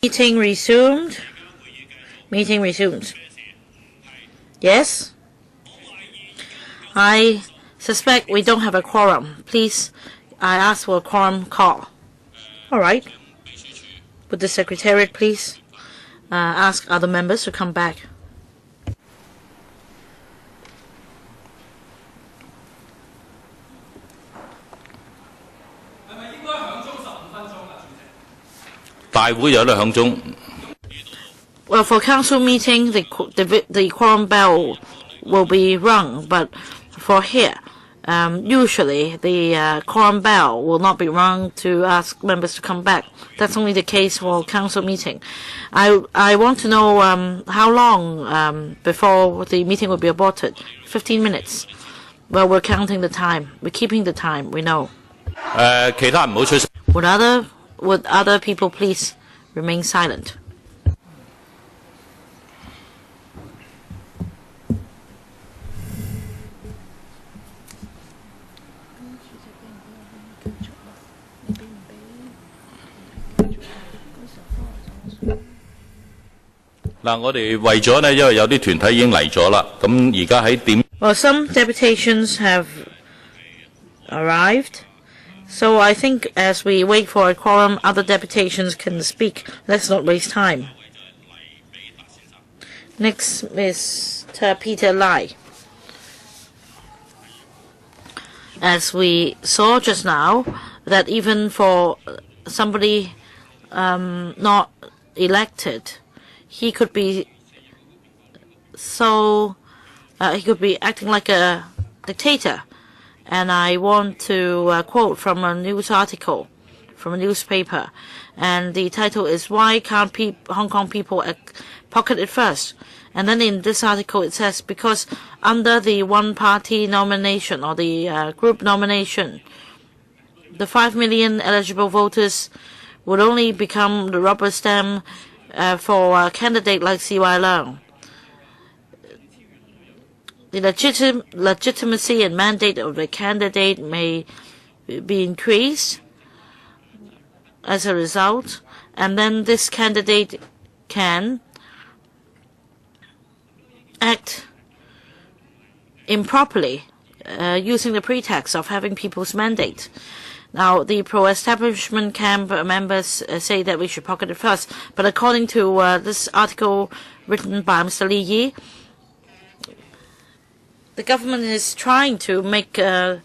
Meeting resumed. Meeting resumed. Yes? I suspect we don't have a quorum. Please, I ask for a quorum call. All right. Would the Secretariat please ask other members to come back? Well, for council meeting, the quorum bell will be rung, but for here, usually the quorum bell will not be rung to ask members to come back. That's only the case for council meeting. I want to know how long before the meeting will be aborted. 15 minutes. Well, we're counting the time. We're keeping the time. We know. Would other people please remain silent? Well, some deputations have arrived. So I think as we wait for a quorum, other deputations can speak. Let's not waste time. Next, Mr. Peter Lai. As we saw just now, that even for somebody not elected, he could be he could be acting like a dictator. And I want to quote from a news article, from a newspaper. And the title is, "Why Can't Hong Kong People Pocket It First?" And then in this article it says, because under the one-party nomination or the group nomination, the 5 million eligible voters would only become the rubber stamp for a candidate like C.Y. Leung. The legitimacy and mandate of the candidate may be increased as a result, and then this candidate can act improperly using the pretext of having people's mandate. Now, the pro-establishment camp members say that we should pocket it first, but according to this article written by Mr. Li Yi, the government is trying to make the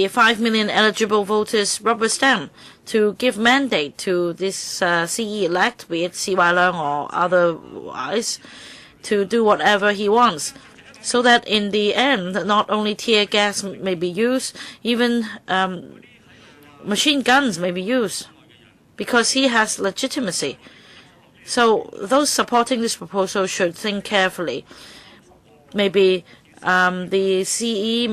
5 million eligible voters rubber stamp to give mandate to this CE-elect, be it C.Y. Leung or otherwise, to do whatever he wants. So that in the end, not only tear gas may be used, even machine guns may be used, because he has legitimacy. So those supporting this proposal should think carefully. Maybe the CE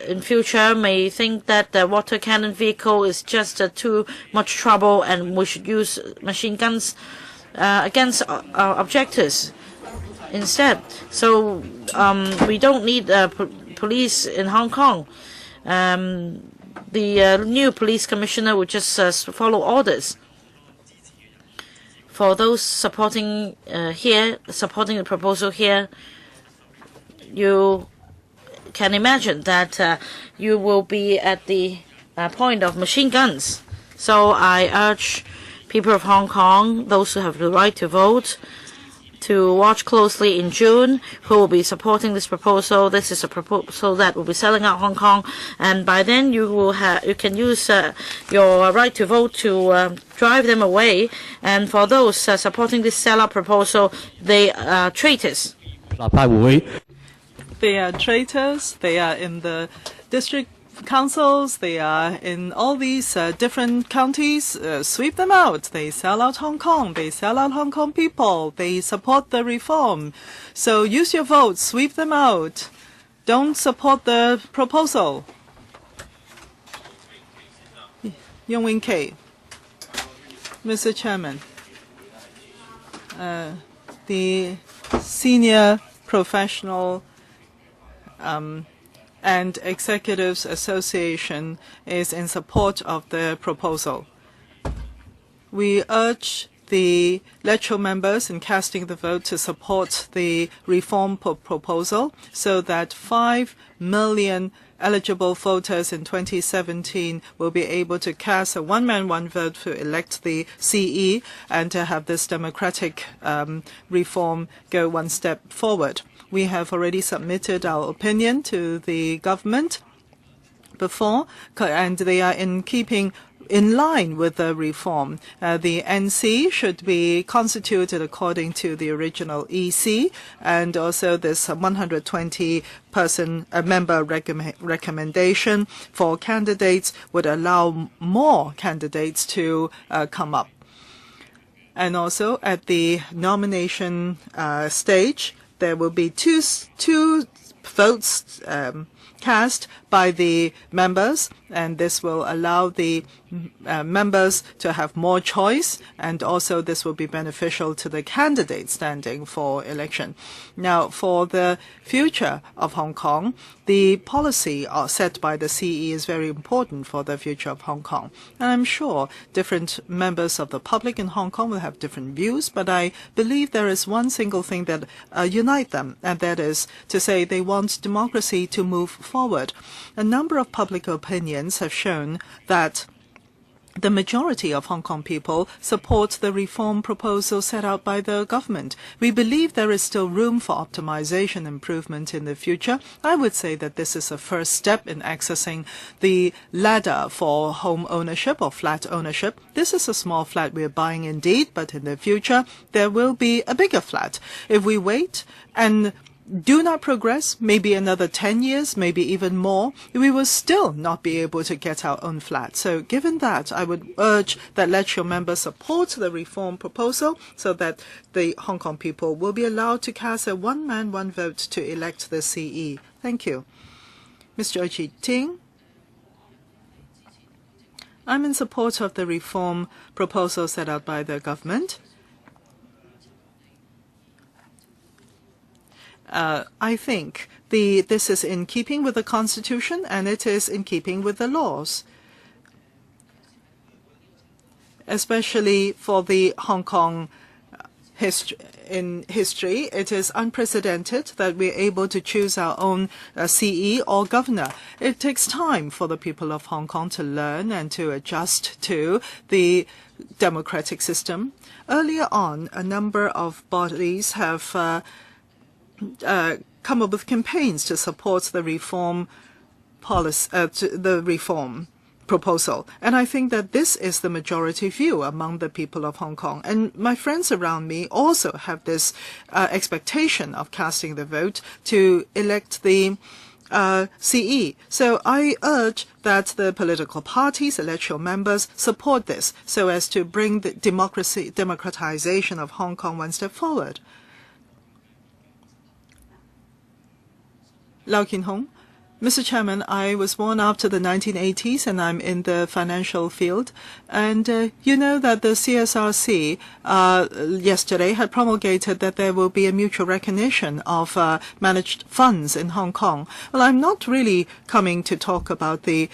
in future may think that the water cannon vehicle is just too much trouble and we should use machine guns against our objectives instead. So we don't need police in Hong Kong. The new police commissioner would just follow orders. For those supporting supporting the proposal here, you can imagine that you will be at the point of machine guns. So I urge people of Hong Kong, those who have the right to vote, to watch closely in June who will be supporting this proposal. This is a proposal that will be selling out Hong Kong, and by then you can use your right to vote to drive them away. And for those supporting this sellout proposal, they are traitors. They are traitors. They are in the district councils. They are in all these different counties. Sweep them out. They sell out Hong Kong. They sell out Hong Kong people. They support the reform. So use your vote. Sweep them out. Don't support the proposal. Yong Wing Kei. Mr. Chairman, the senior professional and Executives Association is in support of the proposal. We urge the electoral members in casting the vote to support the reform proposal so that 5 million eligible voters in 2017 will be able to cast a one-man, one-vote to elect the CE and to have this democratic reform go one step forward. We have already submitted our opinion to the government before, and they are in line with the reform. The NC should be constituted according to the original EC, and also this 120-person member recommendation for candidates would allow more candidates to come up. And also at the nomination stage, there will be two votes cast by the members, and this will allow the members to have more choice, and also this will be beneficial to the candidates standing for election. Now, for the future of Hong Kong, the policy set by the CE is very important for the future of Hong Kong. And I'm sure different members of the public in Hong Kong will have different views, but I believe there is one single thing that unites them, and that is to say they want democracy to move forward. A number of public opinions have shown that the majority of Hong Kong people support the reform proposal set out by the government. We believe there is still room for optimization and improvement in the future. I would say that this is a first step in accessing the ladder for home ownership or flat ownership. This is a small flat we are buying indeed, but in the future there will be a bigger flat. If we wait and do not progress, maybe another 10 years, maybe even more, we will still not be able to get our own flat. So given that, I would urge that electoral members support the reform proposal so that the Hong Kong people will be allowed to cast a one-man, one-vote to elect the CE. Thank you. Mr. Ochi Ting. I'm in support of the reform proposal set out by the government. I think this is in keeping with the Constitution, and it is in keeping with the laws. Especially for the Hong Kong history, it is unprecedented that we are able to choose our own CE or governor. It takes time for the people of Hong Kong to learn and to adjust to the democratic system. Earlier on, a number of bodies have come up with campaigns to support the reform policy, the reform proposal. And I think that this is the majority view among the people of Hong Kong. And my friends around me also have this expectation of casting the vote to elect the CE. So I urge that the political parties, electoral members, support this so as to bring the democratization of Hong Kong one step forward. Lau Kin Hong. Mr. Chairman, I was born after the 1980s and I'm in the financial field. And you know that the CSRC yesterday had promulgated that there will be a mutual recognition of managed funds in Hong Kong. Well, I'm not really coming to talk about the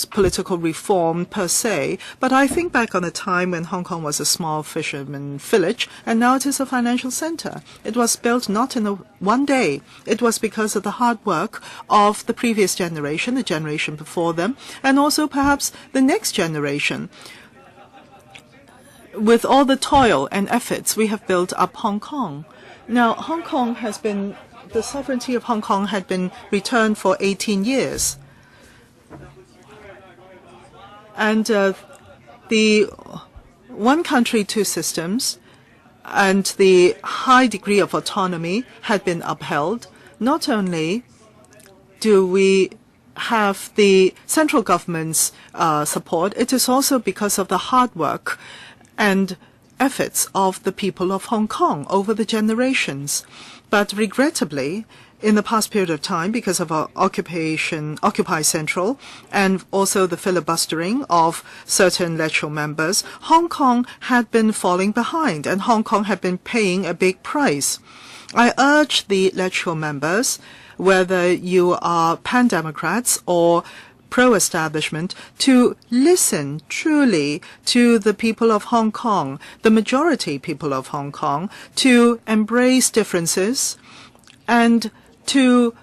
political reform per se, but I think back on a time when Hong Kong was a small fisherman village and now it is a financial center. It was built not in one day. It was because of the hard work of the previous generation, the generation before them, and also perhaps the next generation. With all the toil and efforts, we have built up Hong Kong. Now, the sovereignty of Hong Kong had been returned for 18 years. And the one country, two systems, and the high degree of autonomy had been upheld. Not only do we have the central government's support, it is also because of the hard work and efforts of the people of Hong Kong over the generations. But regrettably, in the past period of time, because of our Occupy Central, and also the filibustering of certain electoral members, Hong Kong had been falling behind, and Hong Kong had been paying a big price. I urge the electoral members, whether you are pan-democrats or pro-establishment to listen truly to the people of Hong Kong, the majority people of Hong Kong, to embrace differences and to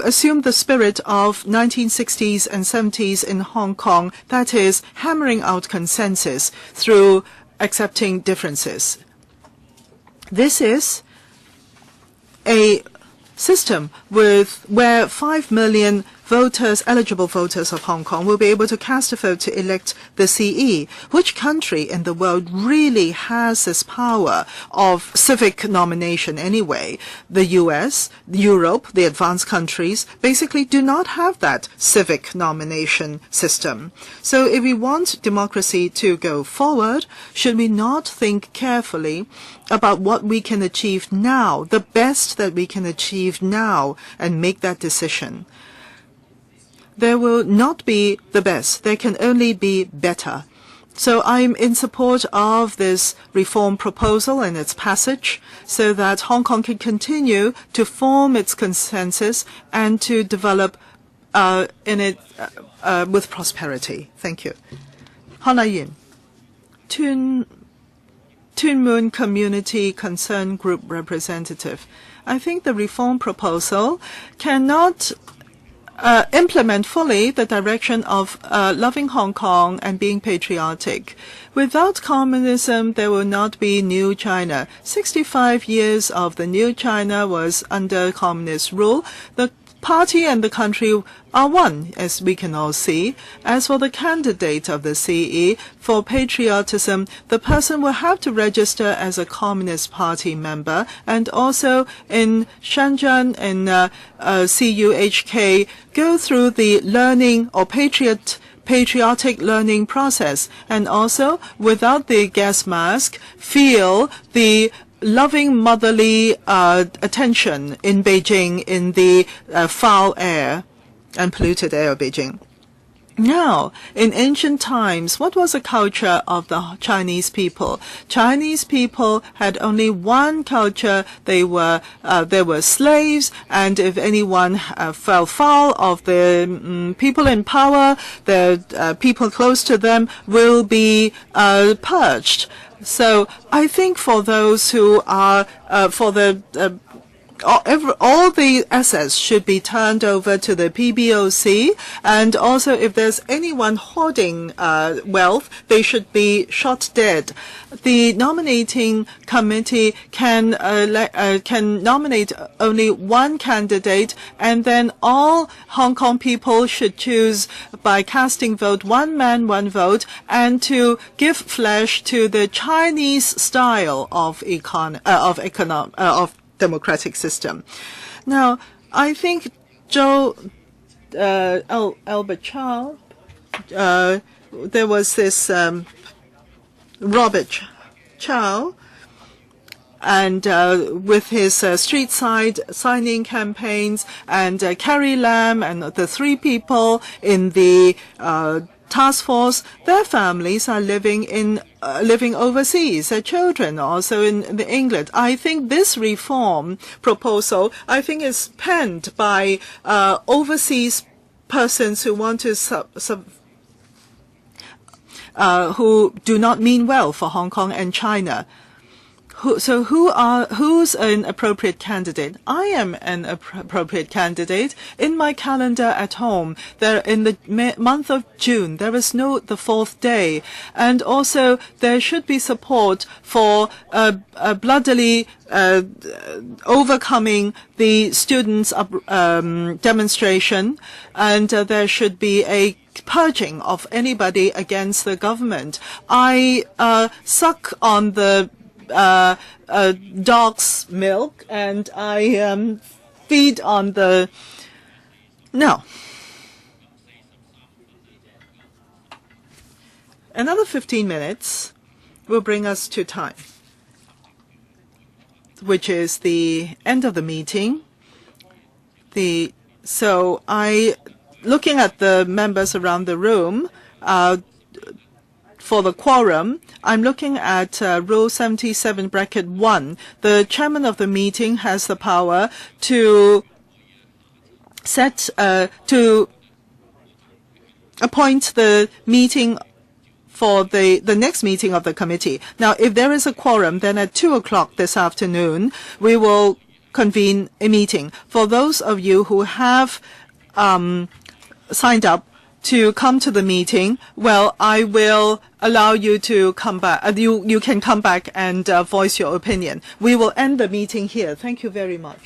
assume the spirit of 1960s and 70s in Hong Kong, that is, hammering out consensus through accepting differences. This is a system where 5 million voters, eligible voters of Hong Kong, will be able to cast a vote to elect the CE. Which country in the world really has this power of civic nomination anyway? The US, Europe, the advanced countries basically do not have that civic nomination system. So if we want democracy to go forward, should we not think carefully about what we can achieve now, the best that we can achieve now, and make that decision? There will not be the best. There can only be better. So I'm in support of this reform proposal and its passage so that Hong Kong can continue to form its consensus and to develop with prosperity. Thank you. Han Lai-yin, Tuen Mun Community Concern Group representative. I think the reform proposal cannot implement fully the direction of loving Hong Kong and being patriotic. Without communism, there will not be New China. 65 years of the New China was under communist rule. The party and the country are one, as we can all see. As for the candidate of the CE, for patriotism, the person will have to register as a Communist Party member, and also in Shenzhen and CUHK, go through the learning or patriotic learning process, and also, without the gas mask, feel the loving motherly attention in Beijing, in the foul air and polluted air of Beijing. Now, in ancient times, what was the culture of the Chinese people? Chinese people had only one culture. They were slaves, and if anyone fell foul of the people in power, the people close to them will be purged. So I think for those who are all the assets should be turned over to the PBOC, and also if there's anyone hoarding wealth, they should be shot dead. The nominating committee can nominate only one candidate, and then all Hong Kong people should choose by casting vote, one man, one vote, and to give flesh to the Chinese style of democratic system. Now, I think Albert Chow, there was this Robert Chow, and with his street side signing campaigns, and Carrie Lam and the three people in the task force, their families are living overseas. Their children also in England. I think this reform proposal, I think, is penned by overseas persons who want to who do not mean well for Hong Kong and China. So who's an appropriate candidate? I am an appropriate candidate. In my calendar at home, there in the month of June, there is the fourth day, and also there should be support for bloodily overcoming the students' demonstration, and there should be a purging of anybody against the government. I suck on the dog's milk, and I feed on the... No. Another 15 minutes will bring us to time, which is the end of the meeting. So looking at the members around the room, for the quorum, I'm looking at Rule 77(1). The chairman of the meeting has the power to to appoint the meeting for the next meeting of the committee. Now, if there is a quorum, then at 2 o'clock this afternoon, we will convene a meeting. For those of you who have signed up to come to the meeting, well, I will allow you to come back. You can come back and voice your opinion. We will end the meeting here. Thank you very much.